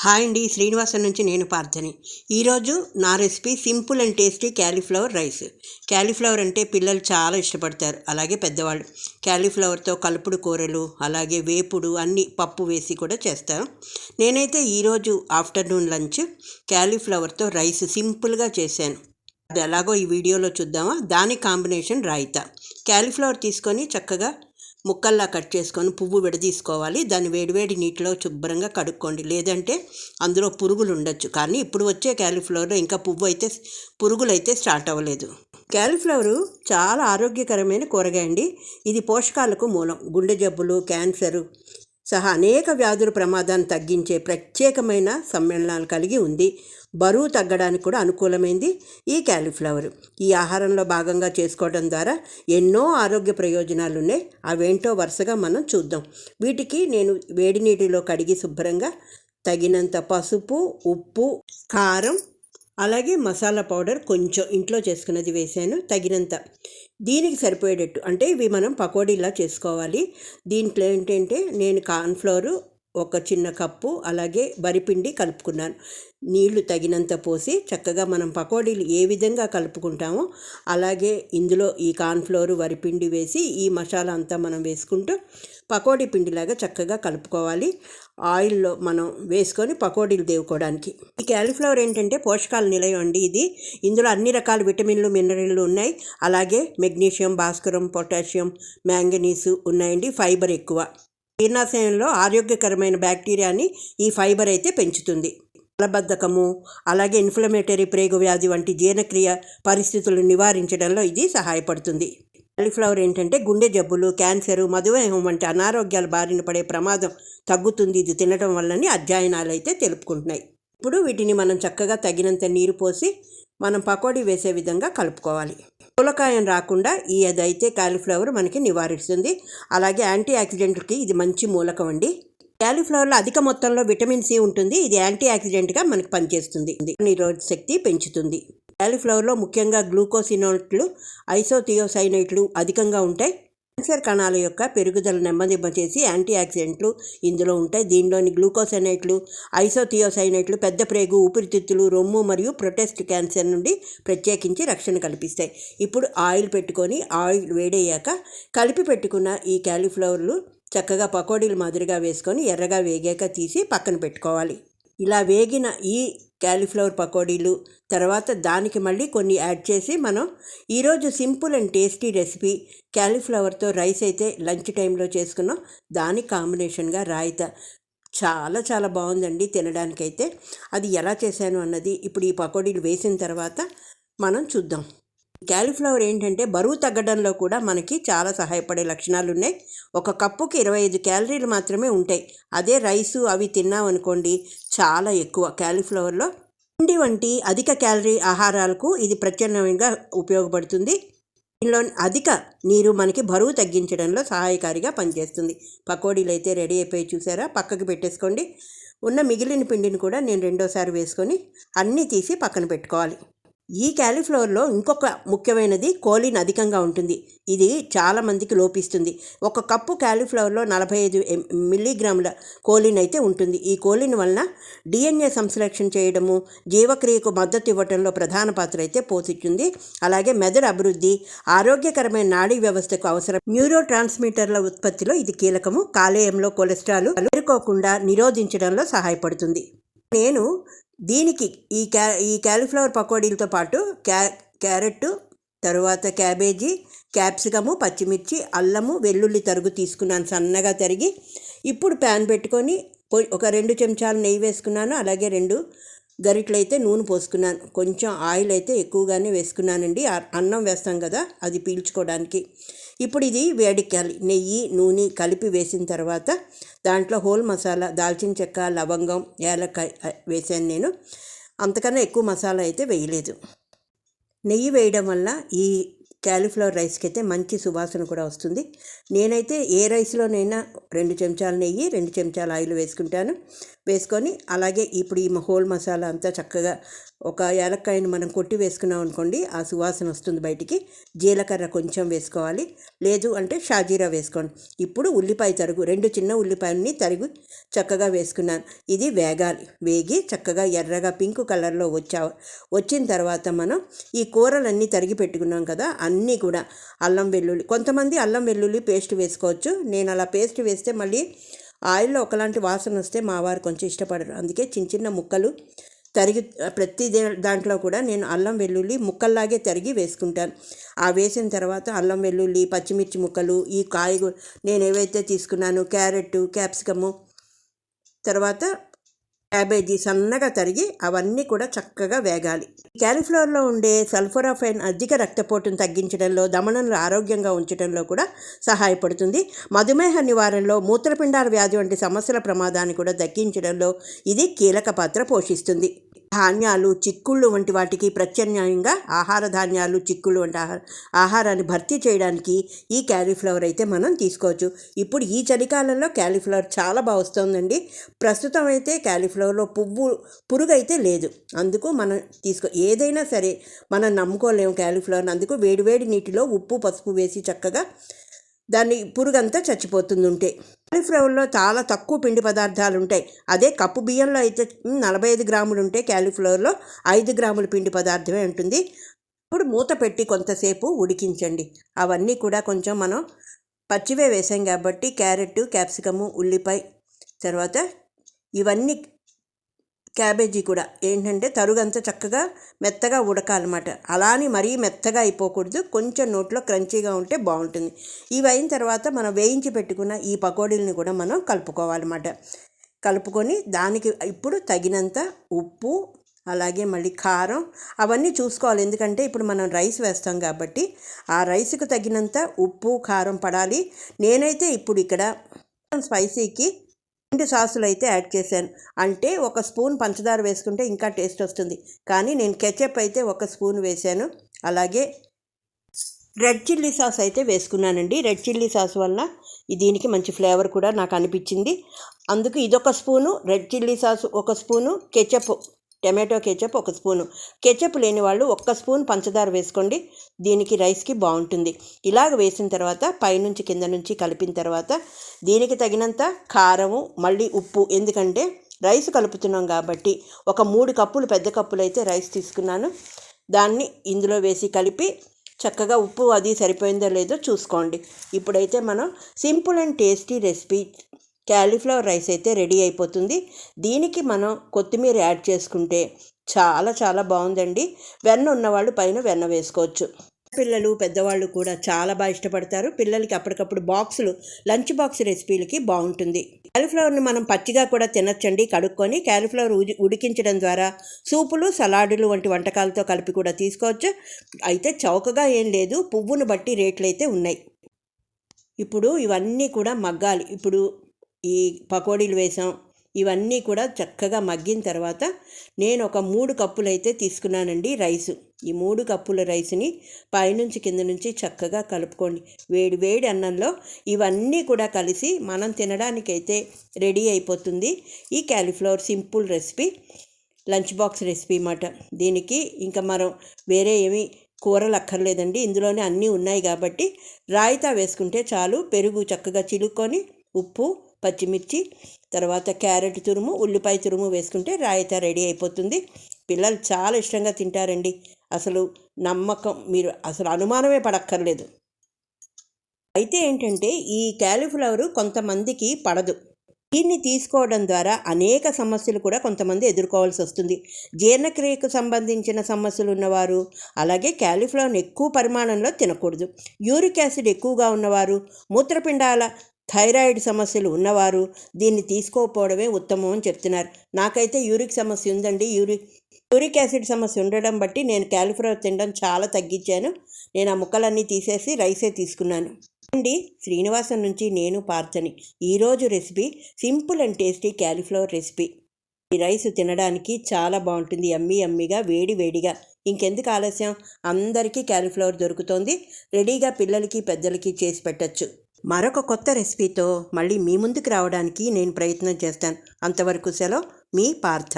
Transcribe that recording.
Hi అండి, శ్రీనివాసన్ నుంచి నేను పార్థని. ఈరోజు నా recipe simple and tasty cauliflower rice. Cauliflower అంటే పిల్లలు చాలా ఇష్టపడతారు, అలాగే పెద్దవాళ్ళు. క్యాలీఫ్లవర్తో కలుపుడు కూరలు, అలాగే వేపుడు అన్నీ పప్పు వేసి కూడా చేస్తాను. నేనైతే ఈరోజు ఆఫ్టర్నూన్ లంచ్ క్యాలీఫ్లవర్తో రైస్ సింపుల్గా చేశాను. అది ఎలాగో ఈ వీడియోలో చూద్దామా. దాని కాంబినేషన్ రాయితా. క్యాలీఫ్లవర్ తీసుకొని చక్కగా ముక్కల్లా కట్ చేసుకొని పువ్వు విడదీసుకోవాలి. దాన్ని వేడివేడి నీటిలో శుభ్రంగా కడుక్కోండి, లేదంటే అందులో పురుగులు ఉండొచ్చు. కానీ ఇప్పుడు వచ్చే క్యాలీఫ్లవర్లో ఇంకా పురుగులు అయితే స్టార్ట్ అవ్వలేదు. క్యాలీఫ్లవరు చాలా ఆరోగ్యకరమైన కూరగాయ అండి. ఇది పోషకాలకు మూలం. గుండె జబ్బులు, క్యాన్సరు సహా అనేక వ్యాధుల ప్రమాదాన్ని తగ్గించే ప్రత్యేకమైన సమ్మేళనాలు కలిగి ఉంది. బరువు తగ్గడానికి కూడా అనుకూలమైంది ఈ క్యాలీఫ్లవర్. ఈ ఆహారంలో భాగంగా చేసుకోవడం ద్వారా ఎన్నో ఆరోగ్య ప్రయోజనాలు ఉన్నాయి. అవేంటో వరుసగా మనం చూద్దాం. వీటికి నేను వేడి నీటిలో కడిగి శుభ్రంగా తగినంత పసుపు, ఉప్పు, కారం, అలాగే మసాలా పౌడర్ కొంచెం ఇంట్లో చేసుకున్నది వేసాను, తగినంత. దీనికి సరిపోయేటట్టు, అంటే ఇవి మనం పకోడీలా చేసుకోవాలి. దీంట్లో ఏంటంటే నేను కార్న్ఫ్లోరు ఒక చిన్న కప్పు, అలాగే వరిపిండి కలుపుకున్నాను. నీళ్లు తగినంత పోసి చక్కగా మనం పకోడీలు ఏ విధంగా కలుపుకుంటామో అలాగే ఇందులో ఈ కార్న్ఫ్లోరు, వరిపిండి వేసి ఈ మసాలా అంతా మనం వేసుకుంటూ పకోడీ పిండిలాగా చక్కగా కలుపుకోవాలి. ఆయిల్లో మనం వేసుకొని పకోడీలు దేవుకోవడానికి. ఈ క్యాలీఫ్లవర్ ఏంటంటే పోషకాల నిలయం అండి. ఇందులో అన్ని రకాల విటమిన్లు, మినరల్లు ఉన్నాయి. అలాగే మెగ్నీషియం, భాస్వరం, పొటాషియం, మ్యాంగనీసు ఉన్నాయండి. ఫైబర్ ఎక్కువ. జీర్ణాశయంలో ఆరోగ్యకరమైన బ్యాక్టీరియాని ఈ ఫైబర్ అయితే పెంచుతుంది. మలబద్ధకము, అలాగే ఇన్ఫ్లమేటరీ ప్రేగు వ్యాధి వంటి జీర్ణక్రియ పరిస్థితులను నివారించడంలో ఇది సహాయపడుతుంది. క్యాలీఫ్లవర్ ఏంటంటే గుండె జబ్బులు, క్యాన్సరు, మధుమేహం వంటి అనారోగ్యాల బారిన పడే ప్రమాదం తగ్గుతుంది ఇది తినడం వల్లని అధ్యయనాలు అయితే తెలుపుకుంటున్నాయి. ఇప్పుడు వీటిని మనం చక్కగా తగినంత నీరు పోసి మనం పకోడీ వేసే విధంగా కలుపుకోవాలి. మూలకాయం రాకుండా అదైతే క్యాలీఫ్లవర్ మనకి నివారిస్తుంది. అలాగే యాంటీ ఆక్సిడెంట్కి ఇది మంచి మూలకం అండి. క్యాలీఫ్లవర్లో అధిక మొత్తంలో విటమిన్ సి ఉంటుంది. ఇది యాంటీ ఆక్సిడెంట్గా మనకు పనిచేస్తుంది, నిరోధక శక్తి పెంచుతుంది. క్యాలీఫ్లవర్లో ముఖ్యంగా గ్లూకోసినోట్లు, ఐసోథియోసైనేట్లు అధికంగా ఉంటాయి. క్యాన్సర్ కణాల యొక్క పెరుగుదల నెమ్మదింప చేసి యాంటీ ఆక్సిడెంట్లు ఇందులో ఉంటాయి. దీనిలోని గ్లూకోసైనేట్లు, ఐసోథియోసైనేట్లు పెద్ద ప్రేగు, ఊపిరితిత్తులు, రొమ్ము మరియు ప్రొటెస్ట్ క్యాన్సర్ నుండి ప్రత్యేకించి రక్షణ కల్పిస్తాయి. ఇప్పుడు ఆయిల్ పెట్టుకొని ఆయిల్ వేడయ్యాక కలిపి పెట్టుకున్న ఈ క్యాలీఫ్లవర్లు చక్కగా పకోడీలు మాదిరిగా వేసుకొని ఎర్రగా వేగాక తీసి పక్కన పెట్టుకోవాలి. ఇలా వేగిన ఈ క్యాలీఫ్లవర్ పకోడీలు తర్వాత దానికి మళ్ళీ కొన్ని యాడ్ చేసి మనం ఈరోజు సింపుల్ అండ్ టేస్టీ రెసిపీ క్యాలీఫ్లవర్తో రైస్ అయితే లంచ్ టైంలో చేసుకున్నాం. దానికి కాంబినేషన్గా రాయితా చాలా చాలా బాగుందండి తినడానికైతే. అది ఎలా చేశాను అన్నది ఇప్పుడు ఈ పకోడీలు వేసిన తర్వాత మనం చూద్దాం. క్యాలీఫ్లవర్ ఏంటంటే బరువు తగ్గడంలో కూడా మనకి చాలా సహాయపడే లక్షణాలు ఉన్నాయి. ఒక కప్పుకి 25 క్యాలరీలు మాత్రమే ఉంటాయి. అదే రైసు అవి తిన్నామనుకోండి చాలా ఎక్కువ. క్యాలీఫ్లవర్లో పిండి వంటి అధిక క్యాలరీ ఆహారాలకు ఇది ప్రత్యామ్నాయంగా ఉపయోగపడుతుంది. దీనిలో అధిక నీరు మనకి బరువు తగ్గించడంలో సహాయకారిగా పనిచేస్తుంది. పకోడీలు అయితే రెడీ అయిపోయి చూసారా, పక్కకి పెట్టేసుకోండి. ఉన్న మిగిలిన పిండిని కూడా నేను రెండోసారి వేసుకొని అన్నీ తీసి పక్కన పెట్టుకోవాలి. ఈ క్యాలీఫ్లవర్లో ఇంకొక ముఖ్యమైనది కోలిన్ అధికంగా ఉంటుంది. ఇది చాలామందికి లోపిస్తుంది. ఒక కప్పు క్యాలీఫ్లవర్లో 45 మిల్లీగ్రాముల కోలిన్ అయితే ఉంటుంది. ఈ కోలిన్ వలన DNA సంశ్లేషణ చేయడము, జీవక్రియకు మద్దతు ఇవ్వడంలో ప్రధాన పాత్ర అయితే పోషిస్తుంది. అలాగే మెదడు అభివృద్ధి, ఆరోగ్యకరమైన నాడీ వ్యవస్థకు అవసరం న్యూరో ట్రాన్స్మిటర్ల ఉత్పత్తిలో ఇది కీలకము. కాలేయంలో కొలెస్ట్రాల్ పేరుకోకుండా నిరోధించడంలో సహాయపడుతుంది. నేను దీనికి ఈ క్యాలీఫ్లవర్ పకోడీలతో పాటు క్యారెట్, తరువాత క్యాబేజీ, క్యాప్సికము, పచ్చిమిర్చి, అల్లము, వెల్లుల్లి తరుగు తీసుకున్నాను సన్నగా తరిగి. ఇప్పుడు ప్యాన్ పెట్టుకొని ఒక 2 చెంచాలు నెయ్యి వేసుకున్నాను. అలాగే 2 గరిటెలు అయితే నూనె పోసుకున్నాను. కొంచెం ఆయిల్ అయితే ఎక్కువగానే వేసుకున్నానండి, అన్నం వేస్తాం కదా అది పీల్చుకోవడానికి. ఇప్పుడు ఇది వేడెక్కాలి. నెయ్యి, నూనె కలిపి వేసిన తర్వాత దాంట్లో హోల్ మసాలా, దాల్చిన చెక్క, లవంగం, యాలక్కాయ వేసాను నేను. అంతకన్నా ఎక్కువ మసాలా అయితే వేయలేదు. నెయ్యి వేయడం వల్ల ఈ క్యాలీఫ్లవర్ రైస్కి అయితే మంచి సువాసన కూడా వస్తుంది. నేనైతే ఏ రైస్లోనైనా 2 చెంచాలు నెయ్యి, 2 చెంచాలు ఆయిల్ వేసుకుంటాను. వేసుకొని అలాగే ఇప్పుడు ఈ హోల్ మసాలా అంతా చక్కగా ఒక యాలక్కాయను మనం కొట్టి వేసుకున్నాం అనుకోండి, ఆ సువాసన వస్తుంది బయటికి. జీలకర్ర కొంచెం వేసుకోవాలి, లేదు అంటే షాజీరా వేసుకోండి. ఇప్పుడు ఉల్లిపాయ తరుగు, 2 చిన్న ఉల్లిపాయలని తరిగి చక్కగా వేసుకున్నాను. ఇది వేగాలి. వేగి చక్కగా ఎర్రగా పింక్ కలర్లో వచ్చిన తర్వాత మనం ఈ కూరలన్నీ తరిగి పెట్టుకున్నాం కదా, అన్నీ కూడా అల్లం వెల్లుల్లి, కొంతమంది అల్లం వెల్లుల్లి పేస్ట్ వేసుకోవచ్చు. నేను అలా పేస్ట్ వేస్తే మళ్ళీ ఆయిల్లో ఒకలాంటి వాసన వస్తే మా వారు కొంచెం ఇష్టపడరు. అందుకే చిన్న చిన్న ముక్కలు తరిగి ప్రతి దాంట్లో కూడా నేను అల్లం వెల్లుల్లి ముక్కల్లాగే తరిగి వేసుకుంటాను. ఆ వేసిన తర్వాత అల్లం వెల్లుల్లి, పచ్చిమిర్చి ముక్కలు, ఈ కాయగూర నేను ఏవైతే తీసుకున్నాను, క్యారెట్, క్యాప్సికము, తర్వాత క్యాబేజీ సన్నగా తరిగి అవన్నీ కూడా చక్కగా వేగాలి. క్యాలీఫ్లవర్లో ఉండే సల్ఫోరాఫైన్ అధిక రక్తపోటును తగ్గించడంలో, దమనంలో ఆరోగ్యంగా ఉంచడంలో కూడా సహాయపడుతుంది. మధుమేహ నివారణలో, మూత్రపిండాల వ్యాధి వంటి సమస్యల ప్రమాదాన్ని కూడా తగ్గించడంలో ఇది కీలక పాత్ర పోషిస్తుంది. ధాన్యాలు, చిక్కుళ్ళు వంటి వాటికి ప్రత్యామ్నాయంగా ఆహార ధాన్యాలు, చిక్కుళ్ళు వంటి ఆహారాన్ని భర్తీ చేయడానికి ఈ క్యాలీఫ్లవర్ అయితే మనం తీసుకోవచ్చు. ఇప్పుడు ఈ చలికాలంలో క్యాలీఫ్లవర్ చాలా బాగా వస్తుందండి. ప్రస్తుతం అయితే క్యాలీఫ్లవర్లో పురుగు అయితే లేదు. అందుకు మనం ఏదైనా సరే మనం నమ్ముకోలేము క్యాలీఫ్లవర్ని. అందుకు వేడివేడి నీటిలో ఉప్పు, పసుపు వేసి చక్కగా దాన్ని పురుగంతా చచ్చిపోతుంది ఉంటే. క్యాలీఫ్లవర్లో చాలా తక్కువ పిండి పదార్థాలు ఉంటాయి. అదే కప్పు బియ్యంలో అయితే 45 గ్రాములు ఉంటే క్యాలీఫ్లవర్లో 5 గ్రాముల పిండి పదార్థమే ఉంటుంది. ఇప్పుడు మూత పెట్టి కొంతసేపు ఉడికించండి. అవన్నీ కూడా కొంచెం మనం పచ్చివే వేసాం కాబట్టి క్యారెట్, క్యాప్సికము, ఉల్లిపాయ, తర్వాత ఇవన్నీ క్యాబేజీ కూడా ఏంటంటే తరుగంతా చక్కగా మెత్తగా ఉడకాలన్నమాట. అలా అని మరీ మెత్తగా అయిపోకూడదు, కొంచెం నోట్లో క్రంచీగా ఉంటే బాగుంటుంది. ఇవి అయిన తర్వాత మనం వేయించి పెట్టుకున్న ఈ పకోడీలని కూడా మనం కలుపుకోవాలన్నమాట. కలుపుకొని దానికి ఇప్పుడు తగినంత ఉప్పు, అలాగే మళ్ళీ కారం అవన్నీ చూసుకోవాలి. ఎందుకంటే ఇప్పుడు మనం రైస్ వేస్తాం కాబట్టి ఆ రైస్కు తగినంత ఉప్పు, కారం పడాలి. నేనైతే ఇప్పుడు ఇక్కడ స్పైసీకి 2 సాసులు అయితే యాడ్ చేశాను. అంటే 1 స్పూన్ పంచదార వేసుకుంటే ఇంకా టేస్ట్ వస్తుంది, కానీ నేను కెచప్ అయితే 1 స్పూన్ వేశాను. అలాగే రెడ్ చిల్లీ సాస్ అయితే వేసుకున్నానండి. రెడ్ చిల్లీ సాస్ వల్ల దీనికి మంచి ఫ్లేవర్ కూడా నాకు అనిపించింది. అందుకు ఇదొక spoon red chilli sauce, 1 spoon ketchup, tomato ketchup 1 spoon. Ketchup లేని వాళ్ళు 1 స్పూన్ పంచదార వేసుకోండి, దీనికి రైస్కి బాగుంటుంది. ఇలాగ వేసిన తర్వాత పైనుంచి కింద నుంచి కలిపిన తర్వాత దీనికి తగినంత కారము, మళ్ళీ ఉప్పు, ఎందుకంటే రైస్ కలుపుతున్నాం కాబట్టి ఒక 3 కప్పులు, పెద్ద కప్పులు అయితే రైస్ తీసుకున్నాను. దాన్ని ఇందులో వేసి కలిపి చక్కగా ఉప్పు అది సరిపోయిందో లేదో చూసుకోండి. ఇప్పుడైతే మనం simple and tasty recipe cauliflower rice అయితే రెడీ అయిపోతుంది. దీనికి మనం కొత్తిమీర యాడ్ చేసుకుంటే చాలా చాలా బాగుందండి. వెన్న ఉన్నవాళ్ళు పైన వెన్న వేసుకోవచ్చు. పిల్లలు, పెద్దవాళ్ళు కూడా చాలా బాగా ఇష్టపడతారు. పిల్లలకి అప్పటికప్పుడు లంచ్ బాక్స్ రెసిపీలకి బాగుంటుంది. క్యాలీఫ్లవర్ని మనం పచ్చిగా కూడా తినచ్చండి. కడుక్కొని క్యాలీఫ్లవర్ ఉడికించడం ద్వారా సూపులు, సలాడులు వంటి వంటకాలతో కలిపి కూడా తీసుకోవచ్చు. అయితే చౌకగా ఏం లేదు, పువ్వును బట్టి రేట్లు అయితే ఉన్నాయి. ఇప్పుడు ఇవన్నీ కూడా మగ్గాలి. ఇప్పుడు ఈ పకోడీలు వేసాం, ఇవన్నీ కూడా చక్కగా మగ్గిన తర్వాత నేను ఒక 3 కప్పులు అయితే తీసుకున్నానండి రైసు. ఈ 3 కప్పుల రైస్ని పైనుంచి కింద నుంచి చక్కగా కలుపుకోండి. వేడి వేడి అన్నంలో ఇవన్నీ కూడా కలిసి మనం తినడానికైతే రెడీ అయిపోతుంది ఈ cauliflower simple recipe, lunch box recipe అన్నమాట. దీనికి ఇంకా మనం వేరే ఏమీ కూరలు అక్కర్లేదండి, ఇందులోనే అన్నీ ఉన్నాయి కాబట్టి రాయితా వేసుకుంటే చాలు. పెరుగు చక్కగా చిలుక్కొని, ఉప్పు, పచ్చిమిర్చి, తర్వాత క్యారెట్ తురుము, ఉల్లిపాయ తురుము వేసుకుంటే రాయితా రెడీ అయిపోతుంది. పిల్లలు చాలా ఇష్టంగా తింటారండి. అసలు మీరు అసలు అనుమానమే పడక్కర్లేదు. అయితే ఏంటంటే ఈ క్యాలీఫ్లవర్ కొంతమందికి పడదు. దీన్ని తీసుకోవడం ద్వారా అనేక సమస్యలు కూడా కొంతమంది ఎదుర్కోవాల్సి వస్తుంది. జీర్ణక్రియకు సంబంధించిన సమస్యలు ఉన్నవారు, అలాగే క్యాలీఫ్లవర్ని ఎక్కువ పరిమాణంలో తినకూడదు. యూరిక్ యాసిడ్ ఎక్కువగా ఉన్నవారు, మూత్రపిండాల థైరాయిడ్ సమస్యలు ఉన్నవారు దీన్ని తీసుకోకపోవడమే ఉత్తమం అని చెప్తున్నారు. నాకైతే యూరిక్ సమస్య ఉందండి. యూరిక్ యాసిడ్ సమస్య ఉండడం బట్టి నేను క్యాలీఫ్లవర్ తినడం చాలా తగ్గించాను. నేను ఆ ముక్కలన్నీ తీసేసి రైసే తీసుకున్నాను అండి. శ్రీనివాసం నుంచి నేను పార్థని. ఈరోజు recipe simple and tasty cauliflower recipe. ఈ రైస్ తినడానికి చాలా బాగుంటుంది, యమ్మీగా, వేడిగా. ఇంకెందుకు ఆలస్యం, అందరికీ క్యాలీఫ్లవర్ దొరుకుతోంది. రెడీగా పిల్లలకి, పెద్దలకి చేసి పెట్టచ్చు. మరొక కొత్త రెసిపీతో మళ్ళీ మీ ముందుకు రావడానికి నేను ప్రయత్నం చేస్తాను. అంతవరకు సెలవు, మీ పార్థ.